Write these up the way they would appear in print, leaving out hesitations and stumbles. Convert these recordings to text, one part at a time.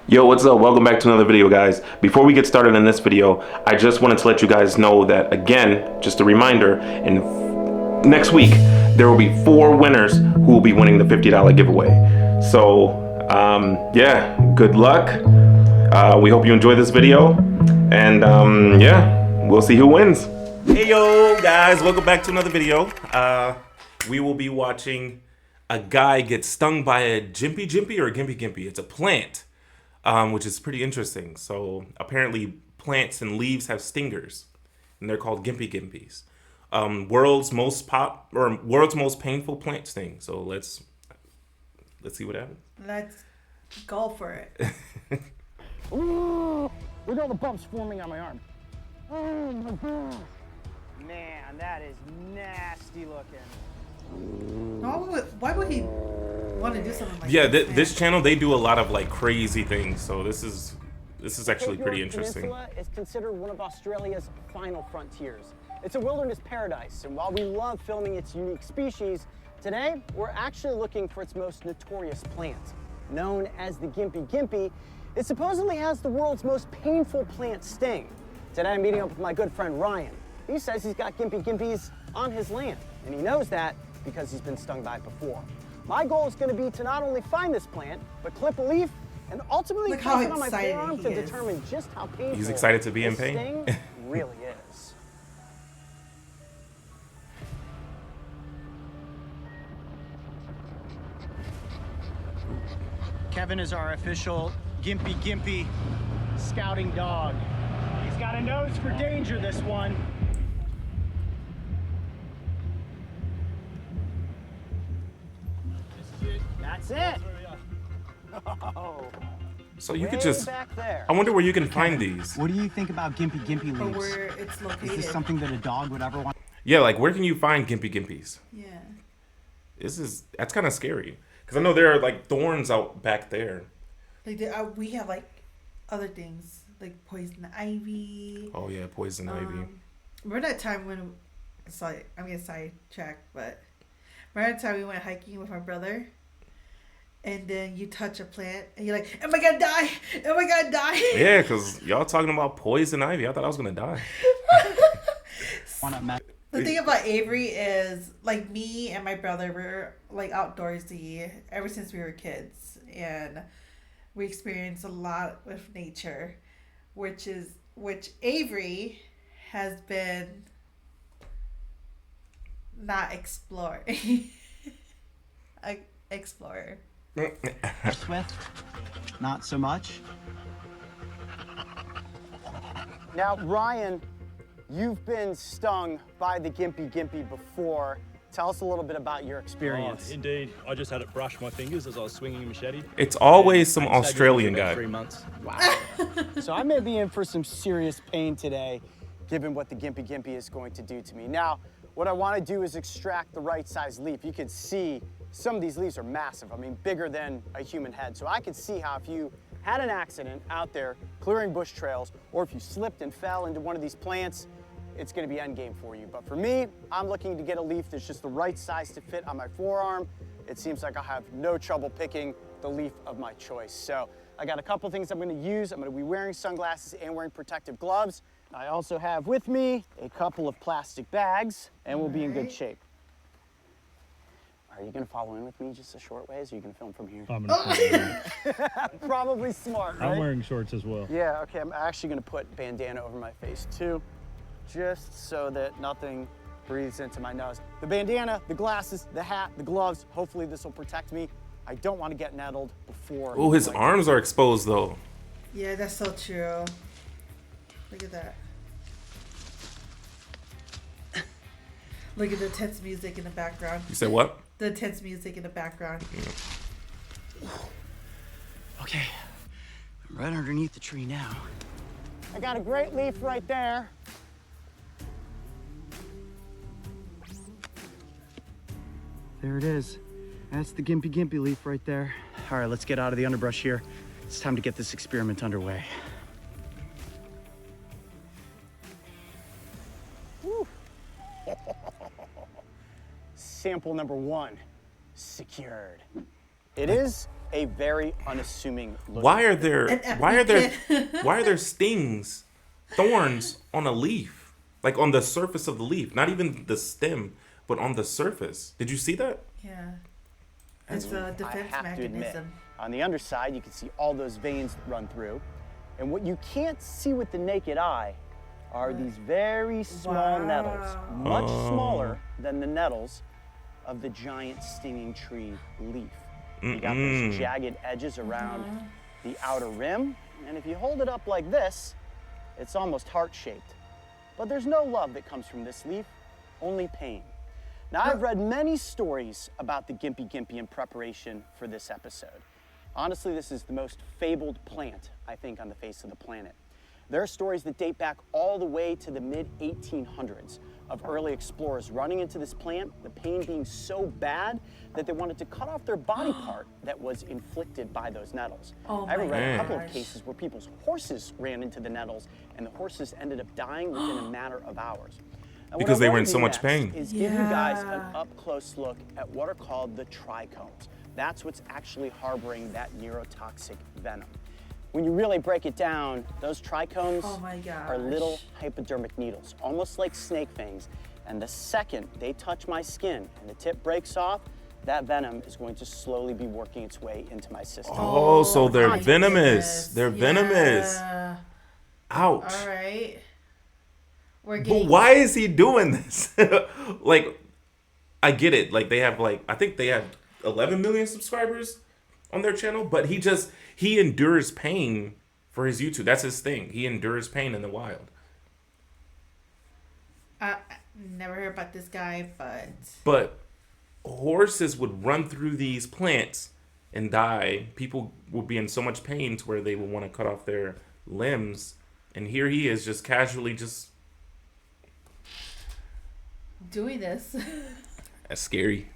Yo, what's up? Welcome back to another video, guys. Before we get started in this video, I just wanted to let you guys know that, again, just a reminder, in next week, there will be 4 winners who will be winning the $50 giveaway. So, yeah, good luck. We hope you enjoy this video. And, yeah, we'll see who wins. Hey, yo, guys, welcome back to another video. We will be watching a guy get stung by a jimpy jimpy or a gimpy gimpy. It's a plant. Which is pretty interesting. So apparently plants and leaves have stingers, and they're called gimpy gimpies. World's most painful plant sting. So let's see what happens. Let's go for it. Ooh, look at all the bumps forming on my arm. Oh my god. Man, that is nasty looking. Why would he want to do something like Yeah, this? this channel, they do a lot of like crazy things. So this is actually pretty interesting. Peninsula is considered one of Australia's final frontiers. It's a wilderness paradise, and while we love filming its unique species, today we're actually looking for its most notorious plant. Known as the gimpy gimpy, it supposedly has the world's most painful plant sting. Today I'm meeting up with my good friend Ryan. He says he's got gimpy gimpies on his land, and he knows that because he's been stung by it before. My goal is going to be to not only find this plant, but clip a leaf and ultimately place it on my forearm to determine just how painful He's excited to be in pain. Sting really is. Kevin is our official gimpy gimpy scouting dog. He's got a nose for danger, this one. That's it. Oh. So you could Way just, back there. I wonder where you can find these. What do you think about gimpy gimpy Or leaves? where it's located. Is this something that a dog would ever want? Yeah, like where can you find gimpy gimpies? Yeah. That's kind of scary. Because I know there are like thorns out back there. Like we have like other things like poison ivy. Oh yeah, poison ivy. Remember that time when? Sorry, I'm gonna sidetrack, but remember that time we went hiking with my brother, and then you touch a plant and you're like, "Am I gonna die? Am I gonna die?" Yeah, because y'all talking about poison ivy. I thought I was gonna die. The thing about Avery is, like, me and my brother were like outdoorsy ever since we were kids, and we experienced a lot with nature, which Avery has been not exploring. Explorer. Swift? Not so much. Now, Ryan, you've been stung by the gimpy gimpy before. Tell us a little bit about your experience. Oh, indeed. I just had it brush my fingers as I was swinging a machete. It's always some And Australian for about guy. 3 months. Wow. So I may be in for some serious pain today, given what the gimpy gimpy is going to do to me. Now, what I want to do is extract the right size leaf. You can see some of these leaves are massive. I mean, bigger than a human head. So I could see how if you had an accident out there clearing bush trails, or if you slipped and fell into one of these plants, it's going to be endgame for you. But for me, I'm looking to get a leaf that's just the right size to fit on my forearm. It seems like I'll have no trouble picking the leaf of my choice. So I got a couple things I'm going to use. I'm going to be wearing sunglasses and wearing protective gloves. I also have with me a couple of plastic bags, and we'll be in good shape. Are you going to follow in with me just a short ways, or are you going to film from here? I'm gonna Probably smart, right? I'm wearing shorts as well. Yeah, okay, I'm actually gonna put bandana over my face too, just so that nothing breathes into my nose. The bandana, the glasses, the hat, the gloves, hopefully this will protect me. I don't want to get nettled before. Oh, his arms are exposed though. Yeah, that's so true. Look at that. Look at the tense music in the background. You said what? The tense music in the background. Okay, I'm right underneath the tree now. I got a great leaf right there. There it is. That's the gimpy gimpy leaf right there. All right, let's get out of the underbrush here. It's time to get this experiment underway. Sample number 1, secured. It is a very unassuming looking. Why are there An why are there stings, thorns on a leaf? Like on the surface of the leaf, not even the stem, but on the surface. Did you see that? Yeah. It's a I defense have to admit, mechanism. on the underside, you can see all those veins run through. And what you can't see with the naked eye are these very small nettles, much smaller than the nettles of the giant stinging tree leaf. You got those jagged edges around the outer rim, and if you hold it up like this, it's almost heart-shaped. But there's no love that comes from this leaf, only pain. Now, I've read many stories about the Gimpy Gimpy in preparation for this episode. Honestly, this is the most fabled plant, I think, on the face of the planet. There are stories that date back all the way to the mid-1800s of early explorers running into this plant, the pain being so bad that they wanted to cut off their body part that was inflicted by those nettles. Oh I ever my read a couple gosh. of cases where people's horses ran into the nettles and the horses ended up dying within a matter of hours. And what Because I they were wanna in do so much next pain. is give you guys an Yeah. up-close look at what are called the trichomes. That's what's actually harboring that neurotoxic venom. When you really break it down, those trichomes Oh my gosh. are little hypodermic needles, almost like snake fangs. And the second they touch my skin and the tip breaks off, that venom is going to slowly be working its way into my system. Oh, so they're my venomous. goodness. They're venomous. Yeah. Ouch. All right. We're But getting. why is he doing this? Like, I get it. Like, they have, like, I think they have 11 million subscribers on their channel, but he endures pain for his YouTube. That's his thing. He endures pain in the wild. I never heard about this guy, but But horses would run through these plants and die. People would be in so much pain to where they would want to cut off their limbs. And here he is just casually just... doing this. That's scary.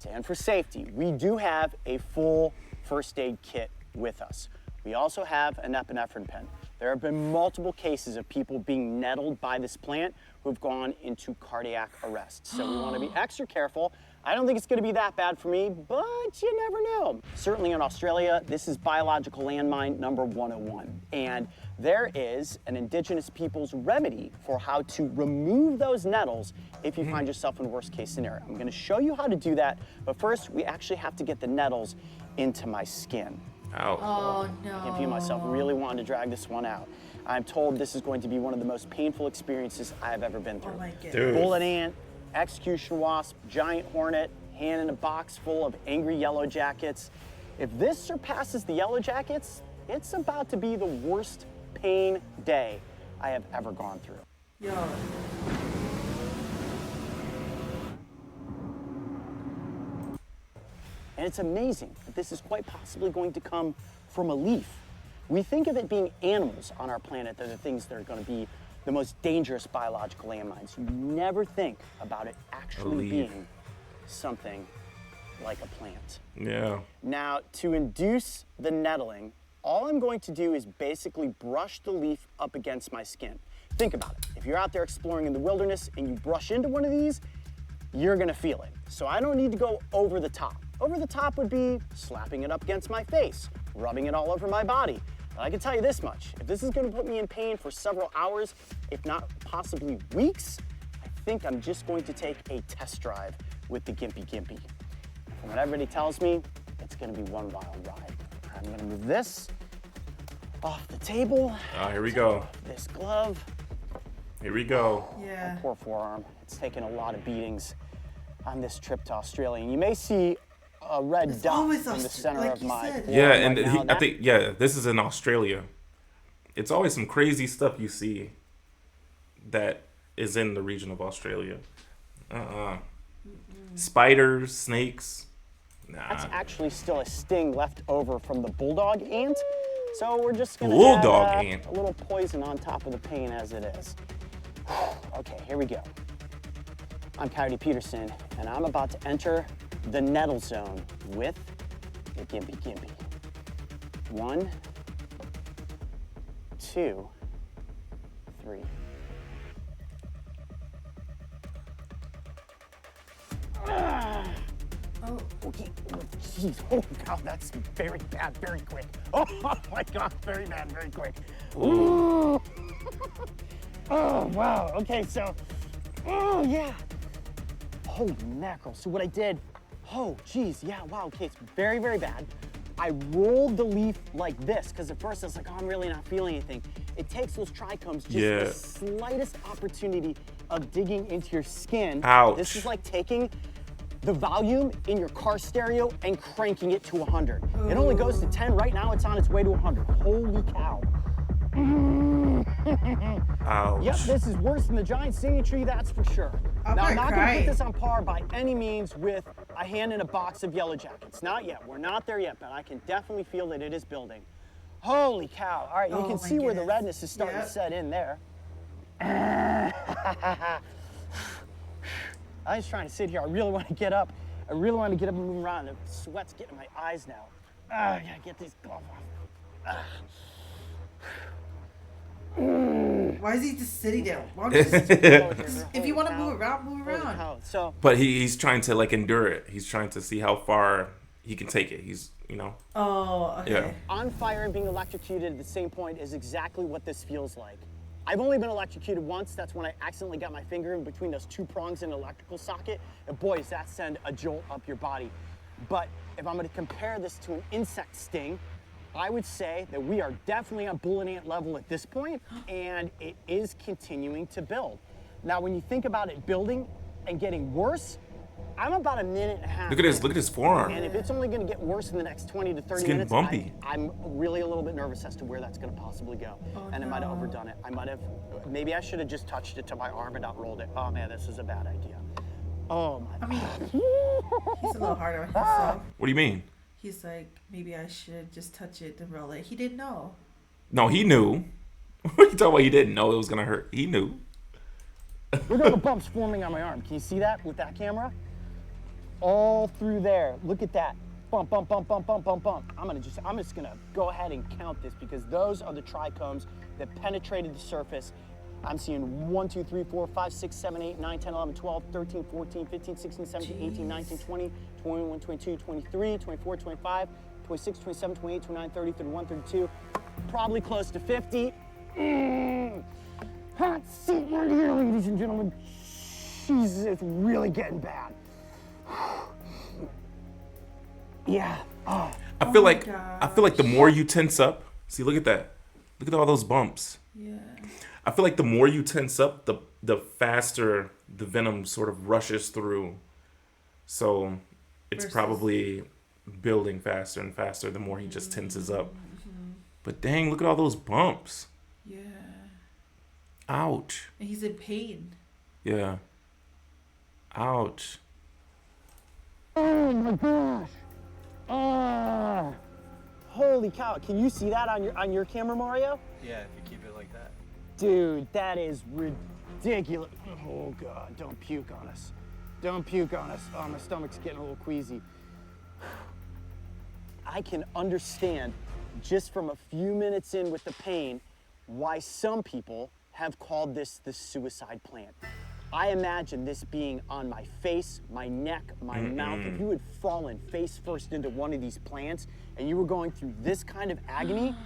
And for safety, we do have a full first aid kit with us. We also have an epinephrine pen. There have been multiple cases of people being nettled by this plant who have gone into cardiac arrest. So we want to be extra careful. I don't think it's going to be that bad for me, but you never know. Certainly in Australia, this is biological landmine number 101. And there is an indigenous people's remedy for how to remove those nettles if you find yourself in worst case scenario. I'm going to show you how to do that, but first we actually have to get the nettles into my skin. Ow. Oh I no. can feel myself really wanting to drag this one out. I'm told this is going to be one of the most painful experiences I've ever been through. Oh my goodness. Dude. Bullet ant, execution wasp, giant hornet, hand in a box full of angry yellow jackets. If this surpasses the yellow jackets, it's about to be the worst pain day I have ever gone through. Yo. And it's amazing that this is quite possibly going to come from a leaf. We think of it being animals on our planet that are the things that are going to be the most dangerous biological landmines. You never think about it actually leaf. being something like a plant. Yeah. Now, to induce the nettling, all I'm going to do is basically brush the leaf up against my skin. Think about it. If you're out there exploring in the wilderness and you brush into one of these, you're gonna feel it. So I don't need to go over the top. Over the top would be slapping it up against my face, rubbing it all over my body. But I can tell you this much, if this is gonna put me in pain for several hours, if not possibly weeks, I think I'm just going to take a test drive with the Gimpy Gimpy. From what everybody tells me, it's gonna be one wild ride. I'm gonna move this off the table. Oh, here we go. This glove, Here we go. Yeah. poor forearm. It's taken a lot of beatings on this trip to Australia. And you may see a red It's dot always in the Aust- center like of you my said. forearm Yeah, right and now. I That- think, yeah, this is in Australia. It's always some crazy stuff you see that is in the region of Australia. Spiders, snakes. That's Nah. actually still a sting left over from the bulldog ant. So we're just gonna Bulldog add, ant. a little poison on top of the pain as it is. Okay, here we go. I'm Coyote Peterson, and I'm about to enter the nettle zone with the Gimpy Gimpy. 1, 2, 3. Oh. Okay. Oh, jeez. Oh, God, that's very bad, very quick. Oh, my God, very bad, very quick. Ooh. Oh, wow. Okay, so, oh, yeah. Holy mackerel. So what I did, oh, geez, yeah, wow, okay, it's very, very bad. I rolled the leaf like this, because at first I was like, oh, I'm really not feeling anything. It takes those trichomes just the slightest opportunity of digging into your skin. Ouch. This is like taking the volume in your car stereo and cranking it to 100. It only goes to 10. Right now, it's on its way to 100. Holy cow. Ouch. Yep, this is worse than the giant singing tree, that's for sure. Now, I'm not going to put this on par by any means with a hand in a box of Yellow Jackets. Not yet. We're not there yet, but I can definitely feel that it is building. Holy cow. All right, you can see where the redness is starting to set in there. I was trying to sit here. I really want to get up. I really want to get up and move around. The sweat's getting in my eyes now. I gotta get these gloves off. Why is he just sitting there? Why don't you just, if you want to move around, move around. So, but he's trying to like endure it. He's trying to see how far he can take it. He's, you know. Oh, okay. Yeah. On fire and being electrocuted at the same point is exactly what this feels like. I've only been electrocuted once. That's when I accidentally got my finger in between those two prongs in an electrical socket. And boy, does that send a jolt up your body. But if I'm going to compare this to an insect sting, I would say that we are definitely on bullet ant level at this point, and it is continuing to build. Now, when you think about it building and getting worse, I'm about a minute and a half. Look at his forearm. And if it's only going to get worse in the next 20 to 30 it's getting minutes, bumpy. I'm really a little bit nervous as to where that's going to possibly go. And I might have overdone it. Maybe I should have just touched it to my arm and not rolled it. Oh man, this is a bad idea. Oh my. I mean, he's a little hard on himself. What do you mean? He's like, maybe I should just touch it and roll it. He didn't know. No, he knew. What are you talking about? He didn't know it was gonna hurt. He knew. Look at the bumps forming on my arm. Can you see that with that camera? All through there. Look at that. Bump, bump, bump, bump, bump, bump, bump. I'm just gonna go ahead and count this because those are the trichomes that penetrated the surface. I'm seeing 1, 2, 3, 4, 5, 6, 7, 8, 9, 10, 11, 12, 13, 14, 15, 16, 17, 18, 19, 20, 21, 22, 23, 24, 25, 26, 27, 28, 29, 30, 31, 32. Probably close to 50. Hot seat right here, ladies and gentlemen. Jesus, it's really getting bad. Yeah. Oh. I feel like the more you tense up, see, look at that. Look at all those bumps. Yeah. I feel like the more you tense up, the faster the venom sort of rushes through. So it's probably building faster and faster the more he just tenses up. Mm-hmm. But dang, look at all those bumps. Yeah. Ouch. And he's in pain. Yeah. Ouch. Oh my gosh. Oh. Holy cow. Can you see that on your camera, Mario? Yeah, if you keep it like that. Dude, that is ridiculous. Oh God, don't puke on us. Don't puke on us. Oh, my stomach's getting a little queasy. I can understand just from a few minutes in with the pain why some people have called this the suicide plant. I imagine this being on my face, my neck, my mouth. If you had fallen face first into one of these plants and you were going through this kind of agony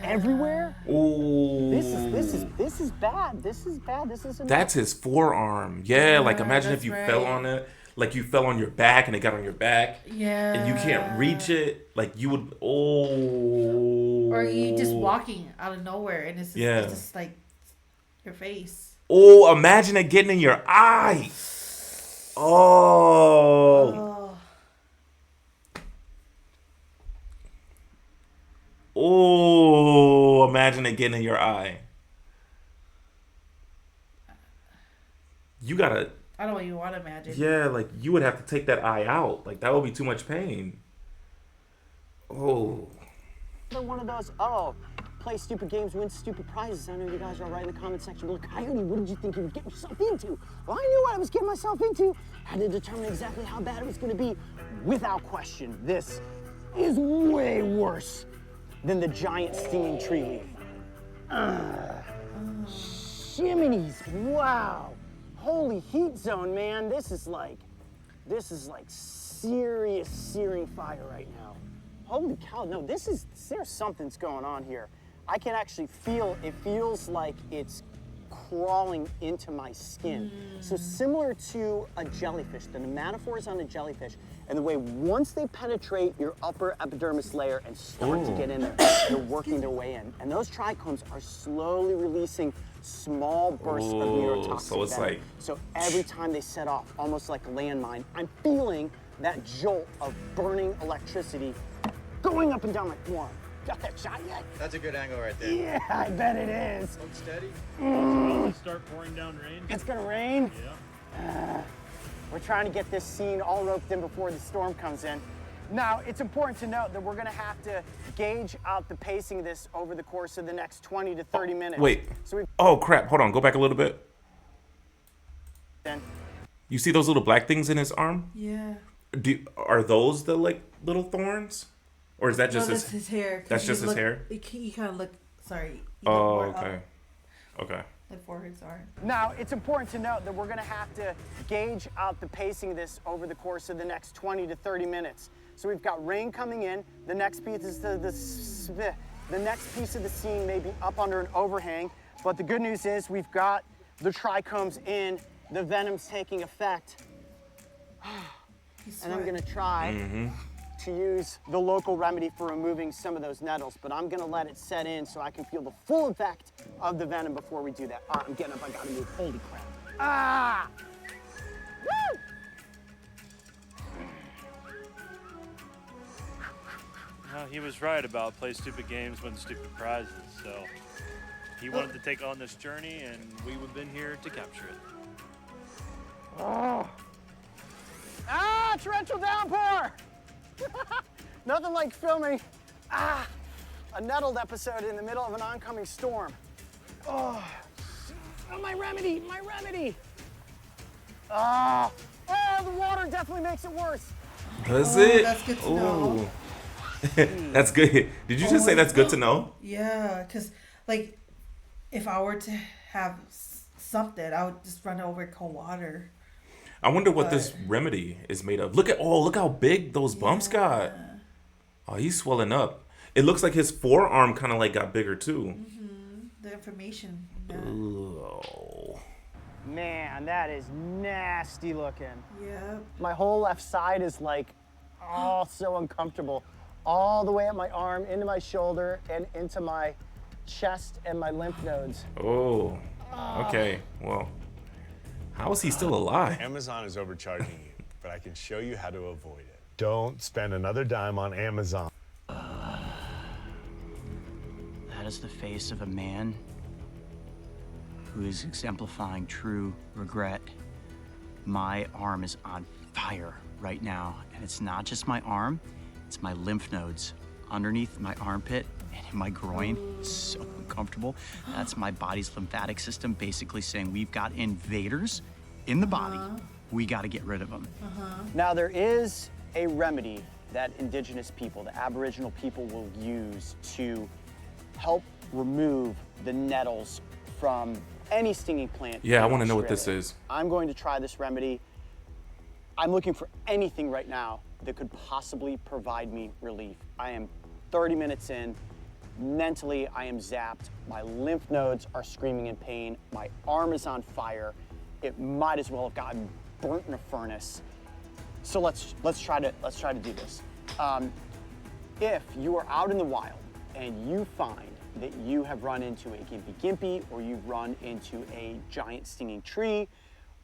everywhere, Ooh. this is bad. This is bad. This is That's his forearm. Yeah, like imagine if you fell on it, like you fell on your back and it got on your back. Yeah. And you can't reach it, like you would. Oh. Or you just walking out of nowhere and it's just like your face. Oh, imagine it getting in your eye. Oh. Oh, imagine it getting in your eye. You gotta. I don't even want to imagine. Yeah, like you would have to take that eye out. Like that would be too much pain. Oh. Another one of those, play stupid games, win stupid prizes. I know you guys are all right in the comment section. Look, Coyote, what did you think you were getting yourself into? Well, I knew what I was getting myself into. I had to determine exactly how bad it was going to be. Without question, this is way worse than the giant stinging tree leaf. Shiminies, wow. Holy heat zone, man. This is like serious searing fire right now. Holy cow, no, there's something's going on here. I can actually feel, it feels like it's crawling into my skin. So similar to a jellyfish, the nematophores on a jellyfish, and the way once they penetrate your upper epidermis layer and start to get in there, they're working their way in. And those trichomes are slowly releasing small bursts of neurotoxic so it's venom. like... So every time they set off, almost like a landmine, I'm feeling that jolt of burning electricity going up and down my forearm. Got that shot yet? That's a good angle right there. Yeah, I bet it is. Hold steady. Let's start pouring down rain. It's gonna rain. Yeah. We're trying to get this scene all roped in before the storm comes in. Now, it's important to note that we're gonna have to gauge out the pacing of this over the course of the next 20 to 30 minutes. Wait. So we've Oh, crap. Hold on. Go back a little bit. then. You see those little black things in his arm? Yeah. Are those the, like, little thorns? Or is that just No, that's his hair. 'cause That's you just his look- hair? You kind of look, sorry. You Oh, look more okay. up, Okay. like foreheads are. Now, it's important to note that we're gonna have to gauge out the pacing of this over the course of the next 20 to 30 minutes. So we've got rain coming in. The next piece is the next piece of the scene may be up under an overhang, but the good news is we've got the trichomes in, the venom's taking effect, and I'm gonna try to use the local remedy for removing some of those nettles, but I'm gonna let it set in so I can feel the full effect of the venom before we do that. All right, I'm getting up, I gotta move, holy crap. Ah! Woo! Well, he was right about play stupid games, win stupid prizes. So he wanted to take on this journey, and we've been here to capture it. Oh. Ah, torrential downpour! Nothing like filming a nettled episode in the middle of an oncoming storm. Oh, my remedy, my remedy! Oh, the water definitely makes it worse. Does it? That's good to know. That's good. Did you just say that's good to know? Yeah, because, like, if I were to have something, I would just run over cold water. I wonder what this remedy is made of. Look how big those bumps got. Oh, he's swelling up. It looks like his forearm kind of like got bigger too. The information. Oh. Man, that is nasty looking. Yeah. My whole left side is like, oh, so uncomfortable. All the way up my arm, into my shoulder, and into my chest and my lymph nodes. Oh. Okay. Well, how is he still alive? Amazon is overcharging you, but I can show you how to avoid it. Don't spend another dime on Amazon. That is the face of a man who is exemplifying true regret. My arm is on fire right now, and it's not just my arm, it's my lymph nodes underneath my armpit and in my groin. It's so uncomfortable. That's my body's lymphatic system basically saying we've got invaders in the body. We got to get rid of them. Now, there is a remedy that indigenous people, the Aboriginal people, will use to help remove the nettles from any stinging plant. Yeah, I in want to know what this Australia. is. I'm going to try this remedy. I'm looking for anything right now that could possibly provide me relief. I am 30 minutes in. Mentally, I am zapped. My lymph nodes are screaming in pain. My arm is on fire. It might as well have gotten burnt in a furnace. So let's try to do this. If you are out in the wild and you find that you have run into a gimpy or you've run into a giant stinging tree,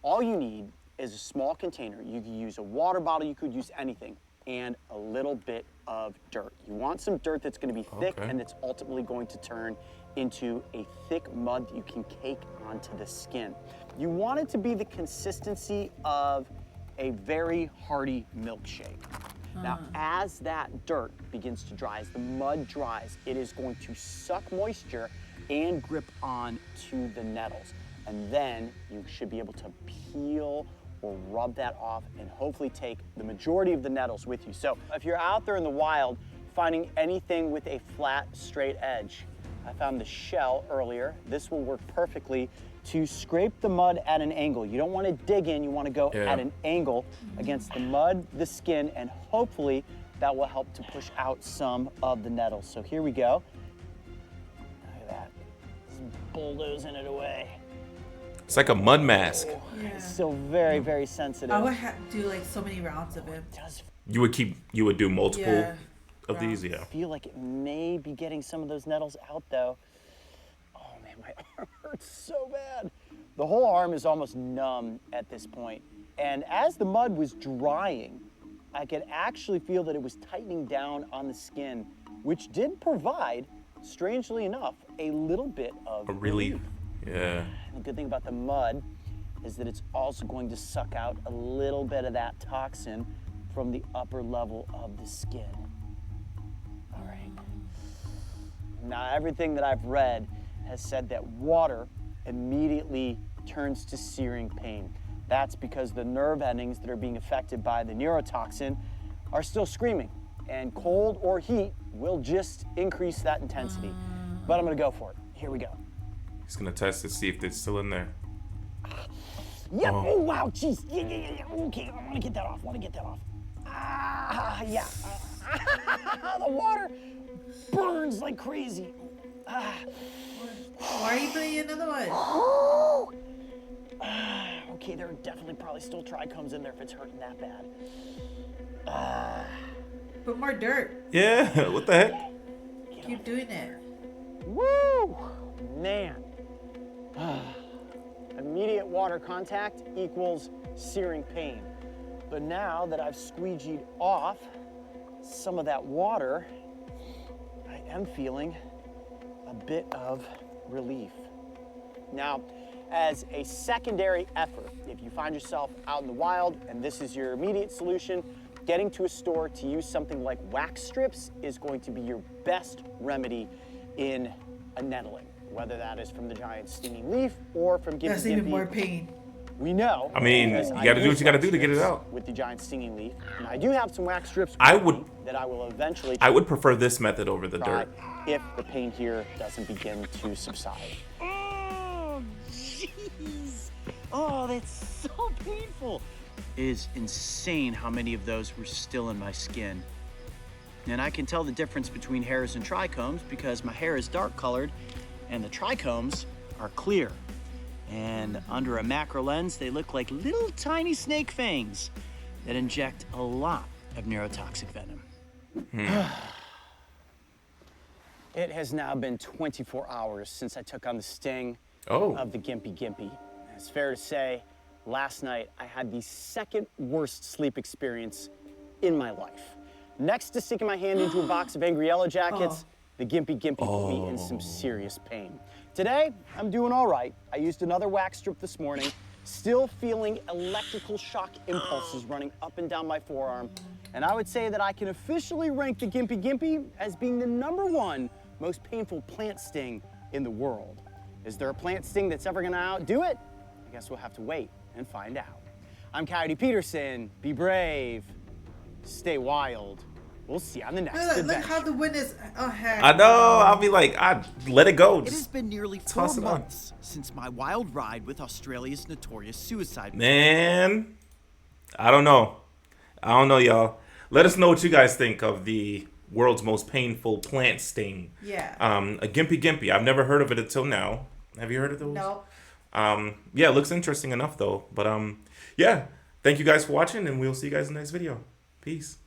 all you need is a small container. You could use a water bottle, you could use anything, and a little bit of dirt. You want some dirt that's gonna be thick and that's ultimately going to turn into a thick mud that you can cake onto the skin. You want it to be the consistency of a very hearty milkshake. Now, as that dirt begins to dry, as the mud dries, it is going to suck moisture and grip on to the nettles. And then you should be able to peel or rub that off and hopefully take the majority of the nettles with you. So if you're out there in the wild, finding anything with a flat, straight edge, I found the shell earlier. This will work perfectly to scrape the mud at an angle. You don't want to dig in, you want to go at an angle against the mud, the skin, and hopefully that will help to push out some of the nettles. So here we go. Look at that. Just bulldozing it away. It's like a mud mask. Yeah. It's still very, very sensitive. I would do like so many rounds of it. It does You would do multiple of these, feel like it may be getting some of those nettles out though. Oh man, my arm hurts so bad. The whole arm is almost numb at this point. And as the mud was drying, I could actually feel that it was tightening down on the skin, which did provide, strangely enough, a little bit of a relief. Yeah. The good thing about the mud is that it's also going to suck out a little bit of that toxin from the upper level of the skin. All right. Now, everything that I've read has said that water immediately turns to searing pain. That's because the nerve endings that are being affected by the neurotoxin are still screaming, and cold or heat will just increase that intensity. But I'm gonna go for it. Here we go. He's gonna test to see if it's still in there. Yep. Oh, wow. Jeez. Yeah. Okay. I want to get that off. Yeah. The water burns like crazy. Why are you putting another one? Okay, there are definitely probably still trichomes in there if it's hurting that bad. Put more dirt. Yeah. What the heck? Keep doing it. Woo! Man. Immediate water contact equals searing pain. But now that I've squeegeed off some of that water, I am feeling a bit of relief. Now, as a secondary effort, if you find yourself out in the wild and this is your immediate solution, getting to a store to use something like wax strips is going to be your best remedy in a nettling, whether that is from the giant stinging leaf or from gimpy. That's even more pain. We know. I mean, you gotta do what you gotta do to get it out. With the giant stinging leaf, and I do have some wax strips. I would eventually. I would prefer this method over the dirt. If the pain here doesn't begin to subside. Oh, jeez. Oh, that's so painful. It is insane how many of those were still in my skin. And I can tell the difference between hairs and trichomes because my hair is dark colored and the trichomes are clear. And under a macro lens, they look like little tiny snake fangs that inject a lot of neurotoxic venom. It has now been 24 hours since I took on the sting of the gimpy. It's fair to say, last night I had the second worst sleep experience in my life. Next to sticking my hand into a box of angry yellow jackets, the gimpy put me in some serious pain. Today, I'm doing all right. I used another wax strip this morning, still feeling electrical shock impulses running up and down my forearm. And I would say that I can officially rank the gimpy as being the #1 most painful plant sting in the world. Is there a plant sting that's ever gonna outdo it? I guess we'll have to wait and find out. I'm Coyote Peterson. Be brave, stay wild. We'll see you on the next adventure. Look how the wind is. Oh, heck. I know. I'll be like, I'd let it go. It has been nearly 4 months since my wild ride with Australia's notorious suicide. Man, I don't know, y'all. Let us know what you guys think of the world's most painful plant sting. Yeah. A gimpy. I've never heard of it until now. Have you heard of those? No. Yeah, it looks interesting enough though. But yeah, thank you guys for watching, and we'll see you guys in the next video. Peace.